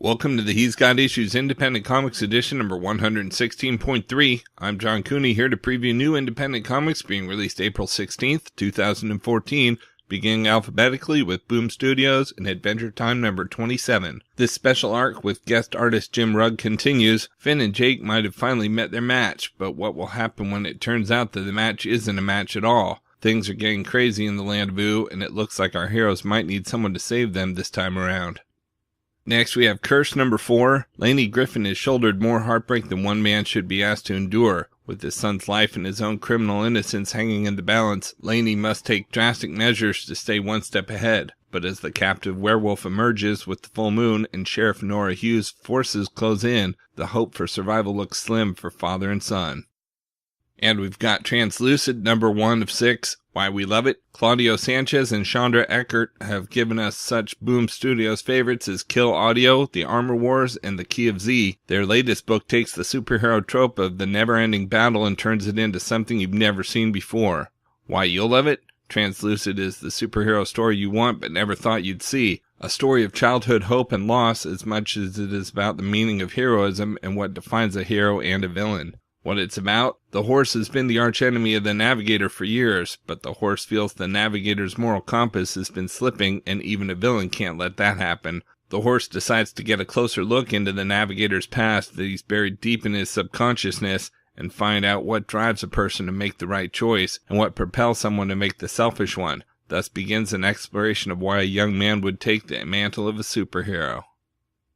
Welcome to the He's Got Issues Independent Comics Edition number 116.3. I'm John Cooney here to preview new independent comics being released April 16th, 2014, beginning alphabetically with Boom Studios and Adventure Time number 27. This special arc with guest artist Jim Rugg continues. Finn and Jake might have finally met their match, but what will happen when it turns out that the match isn't a match at all? Things are getting crazy in the land of Boo, and it looks like our heroes might need someone to save them this time around. Next, we have Curse number 4. Laney Griffin has shouldered more heartbreak than one man should be asked to endure. With his son's life and his own criminal innocence hanging in the balance, Laney must take drastic measures to stay one step ahead. But as the captive werewolf emerges with the full moon and Sheriff Nora Hughes' forces close in, the hope for survival looks slim for father and son. And we've got Translucid number 1 of 6. Why We Love It. Claudio Sanchez and Chandra Eckert have given us such Boom Studios favorites as Kill Audio, The Armor Wars, and The Key of Z. Their latest book takes the superhero trope of the never-ending battle and turns it into something you've never seen before. Why You'll Love It? Translucid is the superhero story you want but never thought you'd see. A story of childhood hope and loss as much as it is about the meaning of heroism and what defines a hero and a villain. What it's about? The horse has been the archenemy of the navigator for years, but the horse feels the navigator's moral compass has been slipping, and even a villain can't let that happen. The horse decides to get a closer look into the navigator's past that he's buried deep in his subconsciousness and find out what drives a person to make the right choice and what propels someone to make the selfish one. Thus begins an exploration of why a young man would take the mantle of a superhero.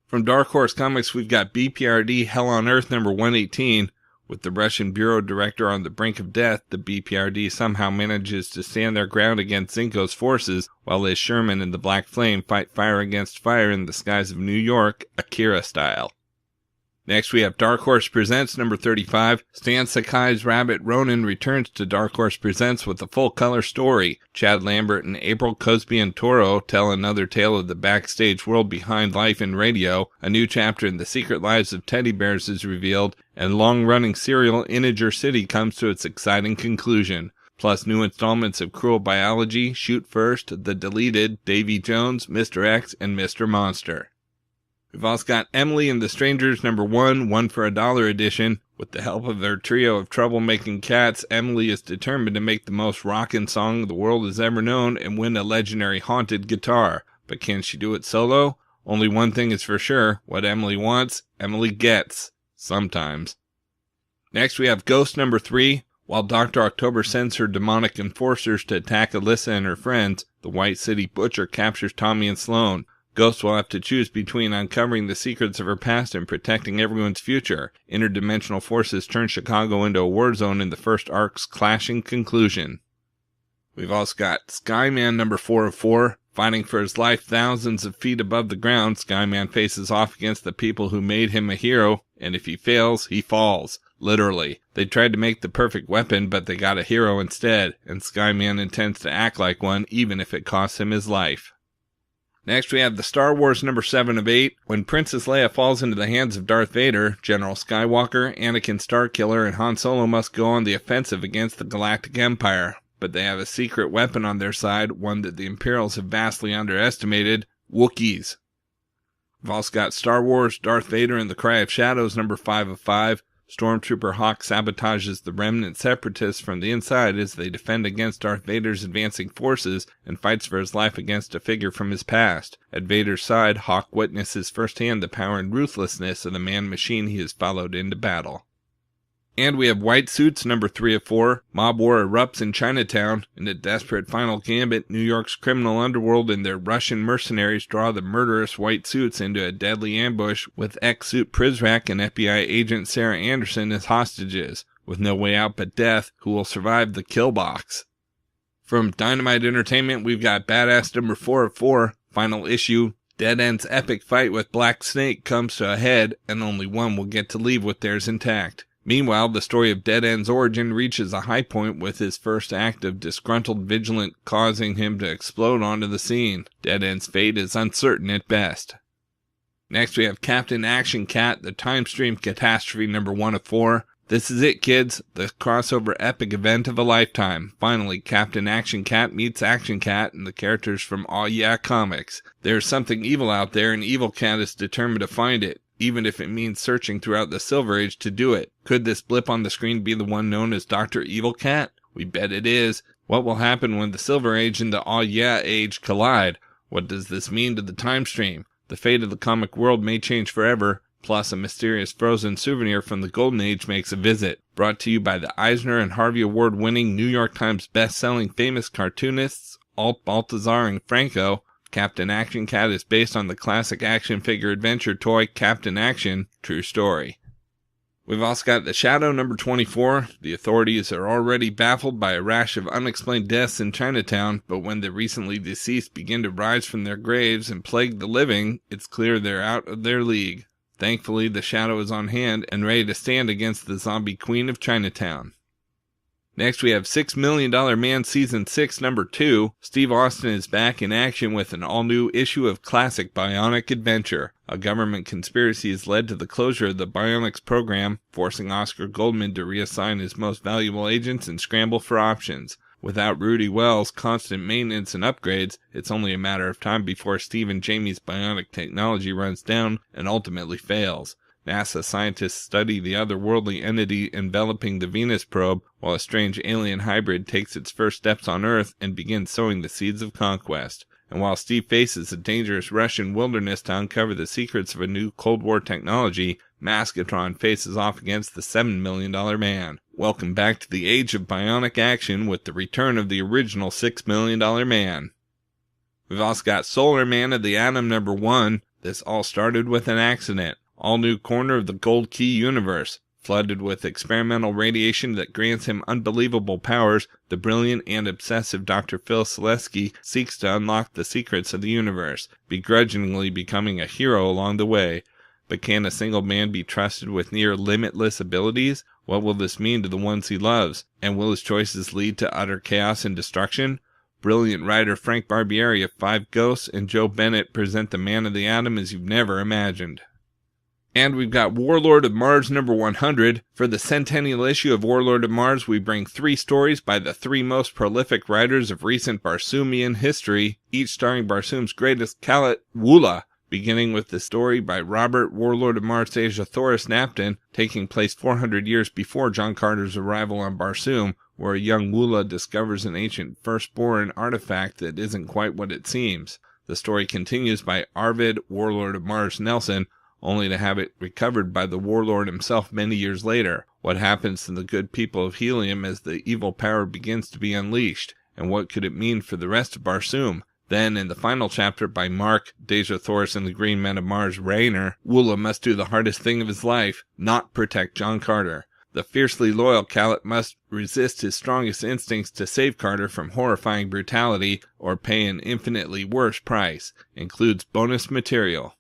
From Dark Horse Comics, we've got B.P.R.D. Hell on Earth number 118. With the Russian bureau director on the brink of death, the B.P.R.D. somehow manages to stand their ground against Zinko's forces, while Liz Sherman and the Black Flame fight fire against fire in the skies of New York, Akira style. Next we have Dark Horse Presents number 35. Stan Sakai's Rabbit Ronin returns to Dark Horse Presents with a full-color story. Chad Lambert and April Cosby and Toro tell another tale of the backstage world behind life in radio. A new chapter in The Secret Lives of Teddy Bears is revealed, and long-running serial Integer City comes to its exciting conclusion. Plus new installments of Cruel Biology, Shoot First, The Deleted, Davy Jones, Mr. X, and Mr. Monster. We've also got Emily and the Strangers number 1, one for $1 edition. With the help of their trio of troublemaking cats, Emily is determined to make the most rockin' song the world has ever known and win a legendary haunted guitar. But can she do it solo? Only one thing is for sure, what Emily wants, Emily gets. Sometimes. Next we have Ghost number 3. While Dr. October sends her demonic enforcers to attack Alyssa and her friends, the White City Butcher captures Tommy and Sloane. Ghost will have to choose between uncovering the secrets of her past and protecting everyone's future. Interdimensional forces turn Chicago into a war zone in the first arc's clashing conclusion. We've also got Skyman number 4 of 4. Fighting for his life thousands of feet above the ground, Skyman faces off against the people who made him a hero, and if he fails, he falls. Literally. They tried to make the perfect weapon, but they got a hero instead, and Skyman intends to act like one even if it costs him his life. Next we have the Star Wars number 7 of 8. When Princess Leia falls into the hands of Darth Vader, General Skywalker, Anakin Starkiller, and Han Solo must go on the offensive against the Galactic Empire. But they have a secret weapon on their side, one that the Imperials have vastly underestimated, Wookiees. We've also got Star Wars, Darth Vader, and the Cry of Shadows number 5 of 5. Stormtrooper Hawk sabotages the remnant separatists from the inside as they defend against Darth Vader's advancing forces and fights for his life against a figure from his past. At Vader's side, Hawk witnesses firsthand the power and ruthlessness of the man-machine he has followed into battle. And we have White Suits number 3 of 4. Mob war erupts in Chinatown. In a desperate final gambit, New York's criminal underworld and their Russian mercenaries draw the murderous White Suits into a deadly ambush with ex-suit Prizrak and FBI agent Sarah Anderson as hostages. With no way out but death, who will survive the kill box? From Dynamite Entertainment, we've got Badass number 4 of 4. Final issue. Dead End's epic fight with Black Snake comes to a head, and only one will get to leave with theirs intact. Meanwhile, the story of Dead End's origin reaches a high point with his first act of disgruntled vigilant causing him to explode onto the scene. Dead End's fate is uncertain at best. Next we have Captain Action Cat, the Timestream Catastrophe number 1 of 4. This is it, kids, the crossover epic event of a lifetime. Finally, Captain Action Cat meets Action Cat and the characters from Aw Yeah Comics. There's something evil out there and Evil Cat is determined to find it, even if it means searching throughout the Silver Age to do it. Could this blip on the screen be the one known as Dr. Evil Cat? We bet it is. What will happen when the Silver Age and the Aw Yeah Age collide? What does this mean to the Timestream? The fate of the comic world may change forever. Plus, a mysterious frozen souvenir from the Golden Age makes a visit. Brought to you by the Eisner and Harvey Award-winning New York Times best-selling famous cartoonists Alt Baltazar and Franco, Captain Action Cat is based on the classic action figure adventure toy Captain Action, true story. We've also got The Shadow number 24. The authorities are already baffled by a rash of unexplained deaths in Chinatown, but when the recently deceased begin to rise from their graves and plague the living, it's clear they're out of their league. Thankfully, the Shadow is on hand and ready to stand against the zombie queen of Chinatown. Next, we have $6 Million Man Season 6, number 2. Steve Austin is back in action with an all-new issue of classic Bionic adventure. A government conspiracy has led to the closure of the Bionics program, forcing Oscar Goldman to reassign his most valuable agents and scramble for options. Without Rudy Wells' constant maintenance and upgrades, it's only a matter of time before Steve and Jamie's bionic technology runs down and ultimately fails. NASA scientists study the otherworldly entity enveloping the Venus probe, while a strange alien hybrid takes its first steps on Earth and begins sowing the seeds of conquest. And while Steve faces a dangerous Russian wilderness to uncover the secrets of a new Cold War technology, Maskatron faces off against the $7 Million Man. Welcome back to the age of bionic action with the return of the original $6 Million Man. We've also got Solar Man of the Atom number 1. This all started with an accident. All new corner of the Gold Key universe. Flooded with experimental radiation that grants him unbelievable powers, the brilliant and obsessive Dr. Phil Selesky seeks to unlock the secrets of the universe, begrudgingly becoming a hero along the way. But can a single man be trusted with near limitless abilities? What will this mean to the ones he loves? And will his choices lead to utter chaos and destruction? Brilliant writer Frank Barbieri of Five Ghosts and Joe Bennett present the Man of the Atom as you've never imagined. And we've got Warlord of Mars number 100. For the centennial issue of Warlord of Mars, we bring 3 stories by the 3 most prolific writers of recent Barsoomian history, each starring Barsoom's greatest Kalat Woola, beginning with the story by Robert Warlord of Mars Asia Thoris Napton, taking place 400 years before John Carter's arrival on Barsoom, where a young Woola discovers an ancient firstborn artifact that isn't quite what it seems. The story continues by Arvid Warlord of Mars Nelson, only to have it recovered by the Warlord himself many years later. What happens to the good people of Helium as the evil power begins to be unleashed, and what could it mean for the rest of Barsoom? Then, in the final chapter by Mark, Deja Thoris and the Green Men of Mars Rayner, Woola must do the hardest thing of his life, not protect John Carter. The fiercely loyal Kalat must resist his strongest instincts to save Carter from horrifying brutality, or pay an infinitely worse price. Includes bonus material.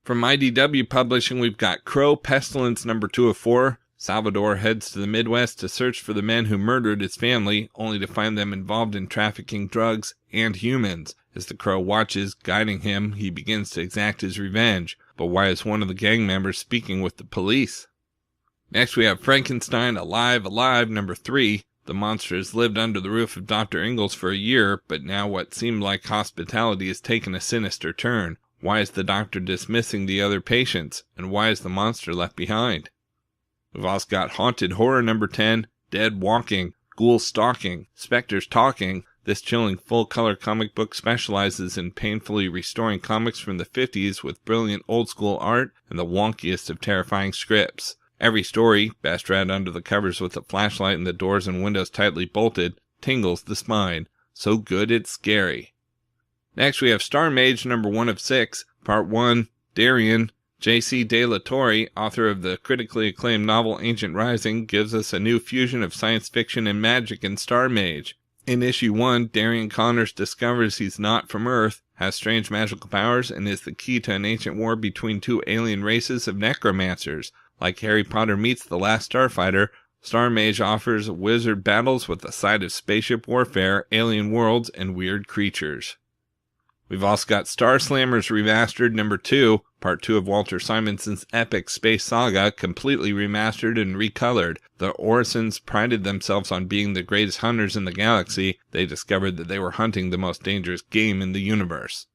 From IDW Publishing, we've got Crow Pestilence number 2 of 4. Salvador heads to the Midwest to search for the men who murdered his family, only to find them involved in trafficking drugs and humans. As the Crow watches, guiding him, he begins to exact his revenge. But why is one of the gang members speaking with the police? Next we have Frankenstein Alive, number 3. The monster has lived under the roof of Dr. Ingalls for a year, but now what seemed like hospitality has taken a sinister turn. Why is the doctor dismissing the other patients, and why is the monster left behind? We've also got Haunted Horror number 10, Dead Walking, Ghouls Stalking, Specters Talking. This chilling full-color comic book specializes in painfully restoring comics from the 50s with brilliant old-school art and the wonkiest of terrifying scripts. Every story, best read under the covers with a flashlight and the doors and windows tightly bolted, tingles the spine. So good it's scary. Next we have Star Mage number 1 of 6, Part 1, Darien. J.C. De La Torre, author of the critically acclaimed novel Ancient Rising, gives us a new fusion of science fiction and magic in Star Mage. In issue 1, Darian Connors discovers he's not from Earth, has strange magical powers, and is the key to an ancient war between 2 alien races of necromancers. Like Harry Potter meets The Last Starfighter, Star Mage offers wizard battles with a side of spaceship warfare, alien worlds, and weird creatures. We've also got Star Slammers Remastered number 2, part 2 of Walter Simonson's epic space saga, completely remastered and recolored. The Orisons prided themselves on being the greatest hunters in the galaxy. They discovered that they were hunting the most dangerous game in the universe.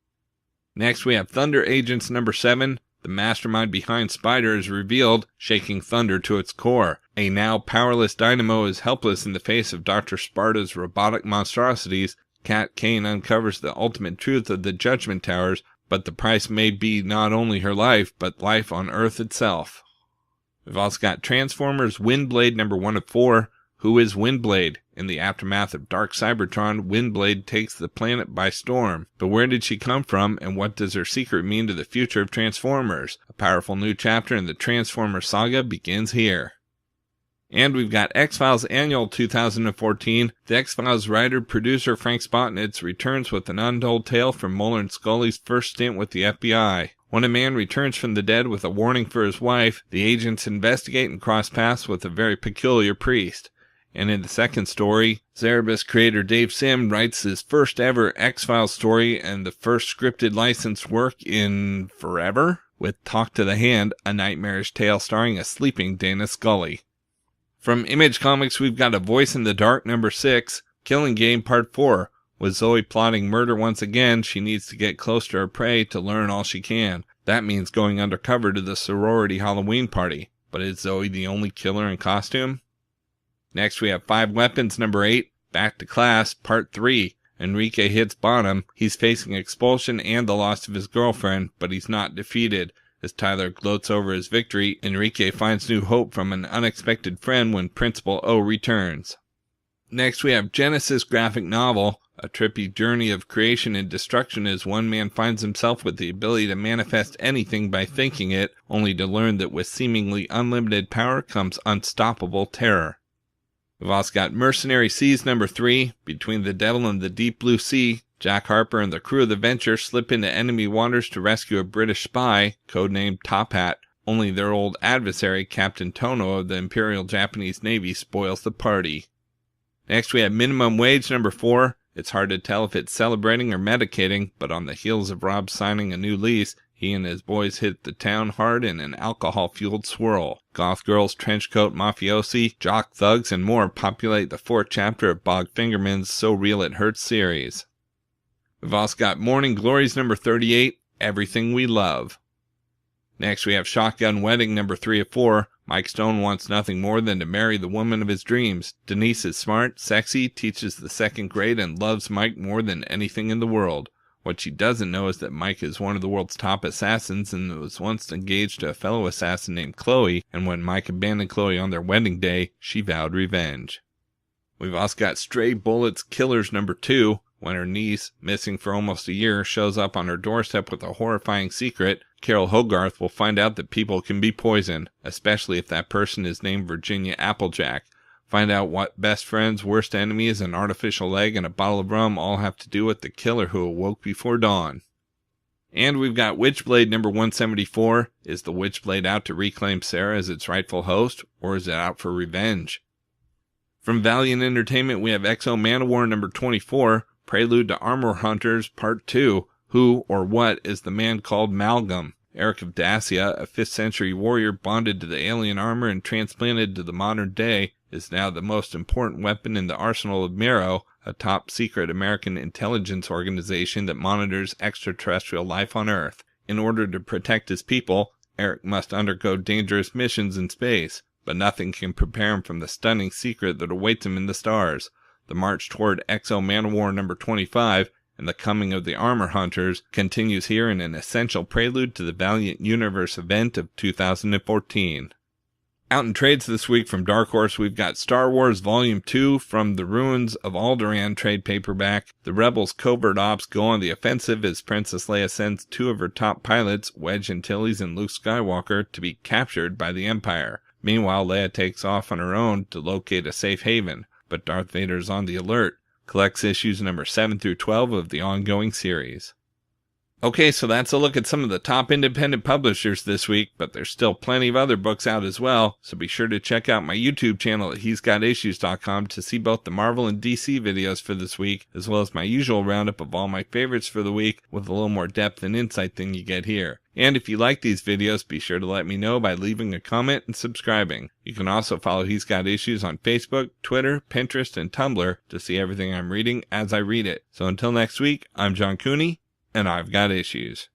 Next we have Thunder Agents number 7. The mastermind behind Spider is revealed, shaking Thunder to its core. A now powerless Dynamo is helpless in the face of Dr. Sparta's robotic monstrosities. Kat Kane uncovers the ultimate truth of the Judgment Towers, but the price may be not only her life, but life on Earth itself. We've also got Transformers Windblade number 1 of 4. Who is Windblade? In the aftermath of Dark Cybertron, Windblade takes the planet by storm. But where did she come from, and what does her secret mean to the future of Transformers? A powerful new chapter in the Transformers saga begins here. And we've got X-Files Annual 2014. The X-Files writer-producer Frank Spotnitz returns with an untold tale from Mulder and Scully's first stint with the FBI. When a man returns from the dead with a warning for his wife, the agents investigate and cross paths with a very peculiar priest. And in the second story, Cerebus creator Dave Sim writes his first ever X-Files story and the first scripted licensed work in forever, with Talk to the Hand, a nightmarish tale starring a sleeping Dana Scully. From Image Comics, we've got A Voice in the Dark number 6, Killing Game Part 4. With Zoe plotting murder once again, she needs to get close to her prey to learn all she can. That means going undercover to the sorority Halloween party. But is Zoe the only killer in costume? Next we have 5 Weapons number 8, Back to Class Part 3. Enrique hits bottom. He's facing expulsion and the loss of his girlfriend, but he's not defeated. As Tyler gloats over his victory, Enrique finds new hope from an unexpected friend when Principal O returns. Next we have Genesis graphic novel, a trippy journey of creation and destruction as one man finds himself with the ability to manifest anything by thinking it, only to learn that with seemingly unlimited power comes unstoppable terror. We've also got Mercenary Seas number 3, Between the Devil and the Deep Blue Sea. Jack Harper and the crew of the Venture slip into enemy waters to rescue a British spy, codenamed Top Hat. Only their old adversary, Captain Tono of the Imperial Japanese Navy, spoils the party. Next we have Minimum Wage number 4. It's hard to tell if it's celebrating or medicating, but on the heels of Rob signing a new lease, he and his boys hit the town hard in an alcohol-fueled swirl. Goth girls, trenchcoat mafiosi, jock thugs, and more populate the 4th chapter of Bog Fingerman's So Real It Hurts series. We've also got Morning Glories number 38, Everything We Love. Next we have Shotgun Wedding number 3 of 4. Mike Stone wants nothing more than to marry the woman of his dreams. Denise is smart, sexy, teaches the 2nd grade, and loves Mike more than anything in the world. What she doesn't know is that Mike is one of the world's top assassins and was once engaged to a fellow assassin named Chloe, and when Mike abandoned Chloe on their wedding day, she vowed revenge. We've also got Stray Bullets Killers number 2. When her niece, missing for almost a year, shows up on her doorstep with a horrifying secret, Carol Hogarth will find out that people can be poisoned, especially if that person is named Virginia Applejack. Find out what best friends, worst enemies, an artificial leg, and a bottle of rum all have to do with the killer who awoke before dawn. And we've got Witchblade number 174. Is the Witchblade out to reclaim Sarah as its rightful host, or is it out for revenge? From Valiant Entertainment, we have Exo Manowar number 24. Prelude to Armor Hunters Part 2, Who or What is the man called Malgam? Eric of Dacia, a 5th century warrior bonded to the alien armor and transplanted to the modern day, is now the most important weapon in the arsenal of Mero, a top-secret American intelligence organization that monitors extraterrestrial life on Earth. In order to protect his people, Eric must undergo dangerous missions in space, but nothing can prepare him from the stunning secret that awaits him in the stars. The march toward Exo Manowar number 25 and the coming of the Armor Hunters continues here in an essential prelude to the Valiant Universe event of 2014. Out in trades this week from Dark Horse, we've got Star Wars Volume 2 from the Ruins of Alderaan trade paperback. The Rebels' covert ops go on the offensive as Princess Leia sends 2 of her top pilots, Wedge Antilles and Luke Skywalker, to be captured by the Empire. Meanwhile, Leia takes off on her own to locate a safe haven, but Darth Vader is on the alert. Collects issues number 7 through 12 of the ongoing series. Okay, so that's a look at some of the top independent publishers this week, but there's still plenty of other books out as well, so be sure to check out my YouTube channel at he'sgotissues.com to see both the Marvel and DC videos for this week, as well as my usual roundup of all my favorites for the week with a little more depth and insight than you get here. And if you like these videos, be sure to let me know by leaving a comment and subscribing. You can also follow He's Got Issues on Facebook, Twitter, Pinterest, and Tumblr to see everything I'm reading as I read it. So until next week, I'm John Cooney, and I've got issues.